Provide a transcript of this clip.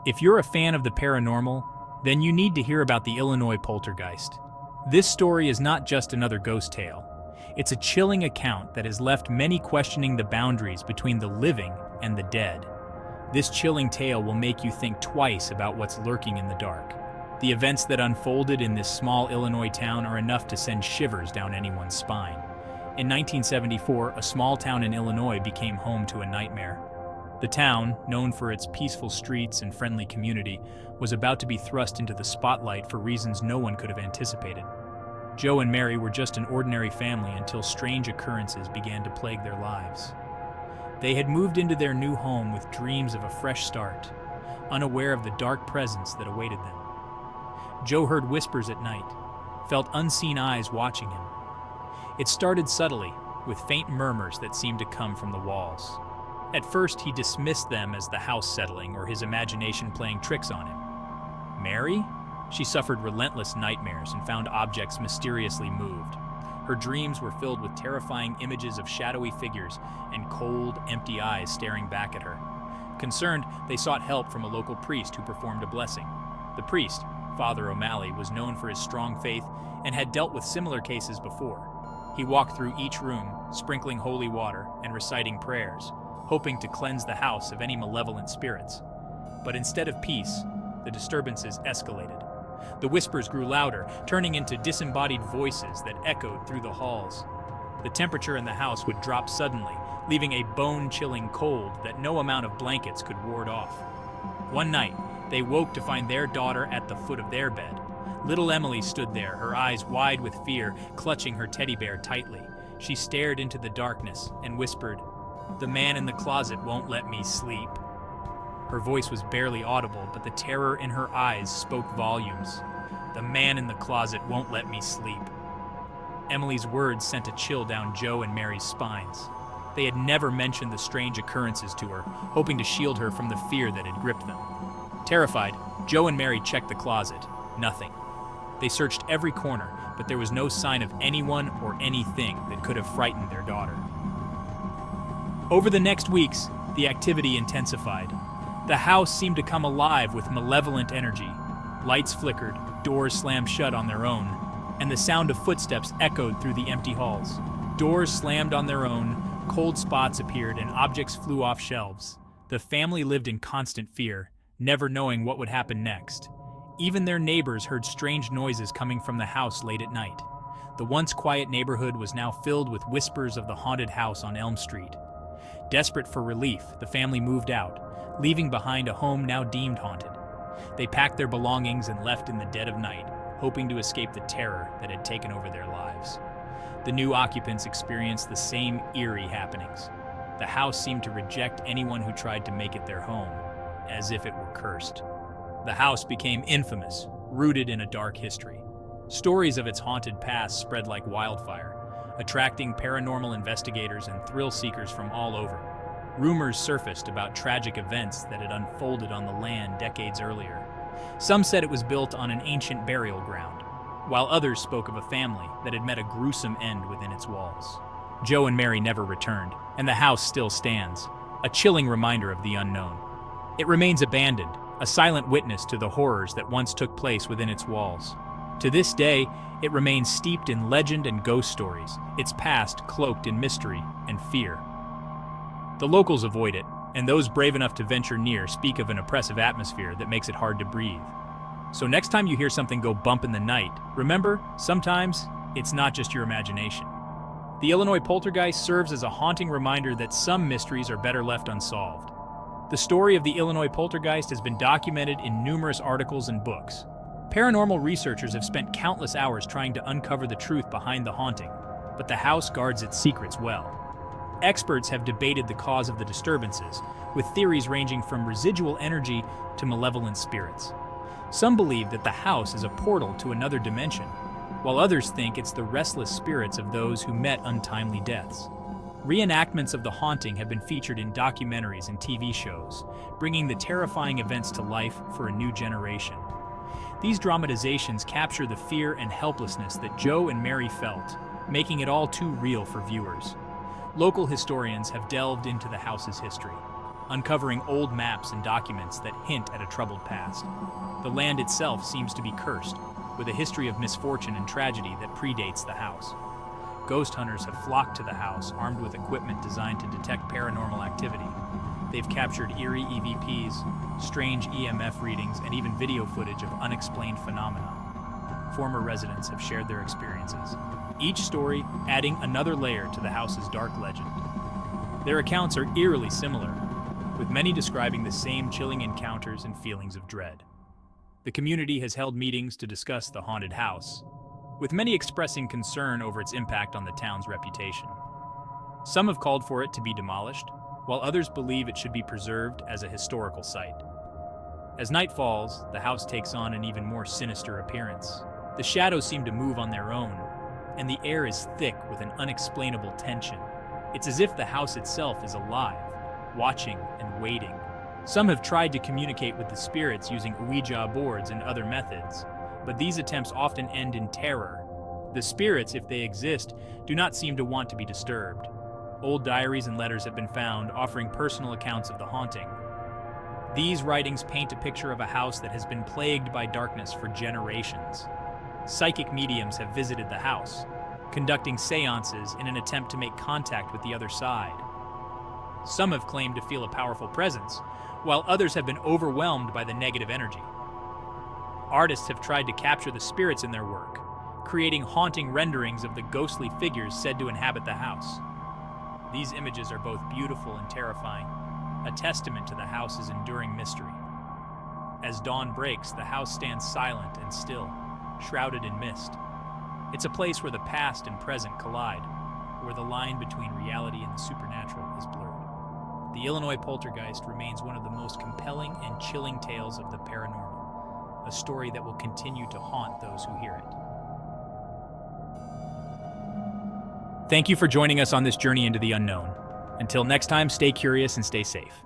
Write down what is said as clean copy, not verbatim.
If you're a fan of the paranormal, then you need to hear about the Illinois poltergeist. This story is not just another ghost tale. It's a chilling account that has left many questioning the boundaries between the living and the dead. This chilling tale will make you think twice about what's lurking in the dark. The events that unfolded in this small Illinois town are enough to send shivers down anyone's spine. In 1974, a small town in Illinois became home to a nightmare. The town, known for its peaceful streets and friendly community, was about to be thrust into the spotlight for reasons no one could have anticipated. Joe and Mary were just an ordinary family until strange occurrences began to plague their lives. They had moved into their new home with dreams of a fresh start, unaware of the dark presence that awaited them. Joe heard whispers at night, felt unseen eyes watching him. It started subtly, with faint murmurs that seemed to come from the walls. At first, he dismissed them as the house settling or his imagination playing tricks on him. Mary? She suffered relentless nightmares and found objects mysteriously moved. Her dreams were filled with terrifying images of shadowy figures and cold, empty eyes staring back at her. Concerned, they sought help from a local priest who performed a blessing. The priest, Father O'Malley, was known for his strong faith and had dealt with similar cases before. He walked through each room, sprinkling holy water and reciting prayers, hoping to cleanse the house of any malevolent spirits. But instead of peace, the disturbances escalated. The whispers grew louder, turning into disembodied voices that echoed through the halls. The temperature in the house would drop suddenly, leaving a bone-chilling cold that no amount of blankets could ward off. One night, they woke to find their daughter at the foot of their bed. Little Emily stood there, her eyes wide with fear, clutching her teddy bear tightly. She stared into the darkness and whispered, "The man in the closet won't let me sleep." Her voice was barely audible, but the terror in her eyes spoke volumes. "The man in the closet won't let me sleep." Emily's words sent a chill down Joe and Mary's spines. They had never mentioned the strange occurrences to her, hoping to shield her from the fear that had gripped them. Terrified, Joe and Mary checked the closet. Nothing. They searched every corner, but there was no sign of anyone or anything that could have frightened their daughter. Over the next weeks, the activity intensified. The house seemed to come alive with malevolent energy. Lights flickered, doors slammed shut on their own, and the sound of footsteps echoed through the empty halls. Doors slammed on their own, cold spots appeared, and objects flew off shelves. The family lived in constant fear, never knowing what would happen next. Even their neighbors heard strange noises coming from the house late at night. The once quiet neighborhood was now filled with whispers of the haunted house on Elm Street. Desperate for relief, the family moved out, leaving behind a home now deemed haunted. They packed their belongings and left in the dead of night, hoping to escape the terror that had taken over their lives. The new occupants experienced the same eerie happenings. The house seemed to reject anyone who tried to make it their home, as if it were cursed. The house became infamous, rooted in a dark history. Stories of its haunted past spread like wildfire, attracting paranormal investigators and thrill seekers from all over. Rumors surfaced about tragic events that had unfolded on the land decades earlier. Some said it was built on an ancient burial ground, while others spoke of a family that had met a gruesome end within its walls. Joe and Mary never returned, and the house still stands, a chilling reminder of the unknown. It remains abandoned, a silent witness to the horrors that once took place within its walls. To this day, it remains steeped in legend and ghost stories, its past cloaked in mystery and fear. The locals avoid it, and those brave enough to venture near speak of an oppressive atmosphere that makes it hard to breathe. So next time you hear something go bump in the night, remember, sometimes it's not just your imagination. The Illinois poltergeist serves as a haunting reminder that some mysteries are better left unsolved. The story of the Illinois poltergeist has been documented in numerous articles and books. Paranormal researchers have spent countless hours trying to uncover the truth behind the haunting, but the house guards its secrets well. Experts have debated the cause of the disturbances, with theories ranging from residual energy to malevolent spirits. Some believe that the house is a portal to another dimension, while others think it's the restless spirits of those who met untimely deaths. Reenactments of the haunting have been featured in documentaries and TV shows, bringing the terrifying events to life for a new generation. These dramatizations capture the fear and helplessness that Joe and Mary felt, making it all too real for viewers. Local historians have delved into the house's history. uncovering old maps and documents that hint at a troubled past. The land itself seems to be cursed, with a history of misfortune and tragedy that predates the house. Ghost hunters have flocked to the house armed with equipment designed to detect paranormal activity. They've captured eerie EVPs, strange EMF readings, and even video footage of unexplained phenomena. Former residents have shared their experiences, each story adding another layer to the house's dark legend. Their accounts are eerily similar, with many describing the same chilling encounters and feelings of dread. The community has held meetings to discuss the haunted house, with many expressing concern over its impact on the town's reputation. Some have called for it to be demolished, while others believe it should be preserved as a historical site. As night falls, the house takes on an even more sinister appearance. The shadows seem to move on their own, and the air is thick with an unexplainable tension. It's as if the house itself is alive, watching and waiting. Some have tried to communicate with the spirits using Ouija boards and other methods, but these attempts often end in terror. The spirits, if they exist, do not seem to want to be disturbed. Old diaries and letters have been found offering personal accounts of the haunting. These writings paint a picture of a house that has been plagued by darkness for generations. Psychic mediums have visited the house, conducting seances in an attempt to make contact with the other side. Some have claimed to feel a powerful presence, while others have been overwhelmed by the negative energy. Artists have tried to capture the spirits in their work, creating haunting renderings of the ghostly figures said to inhabit the house. These images are both beautiful and terrifying, a testament to the house's enduring mystery. As dawn breaks, the house stands silent and still, shrouded in mist. It's a place where the past and present collide, where the line between reality and the supernatural is blurred. The Illinois poltergeist remains one of the most compelling and chilling tales of the paranormal, a story that will continue to haunt those who hear it. Thank you for joining us on this journey into the unknown. Until next time, stay curious and stay safe.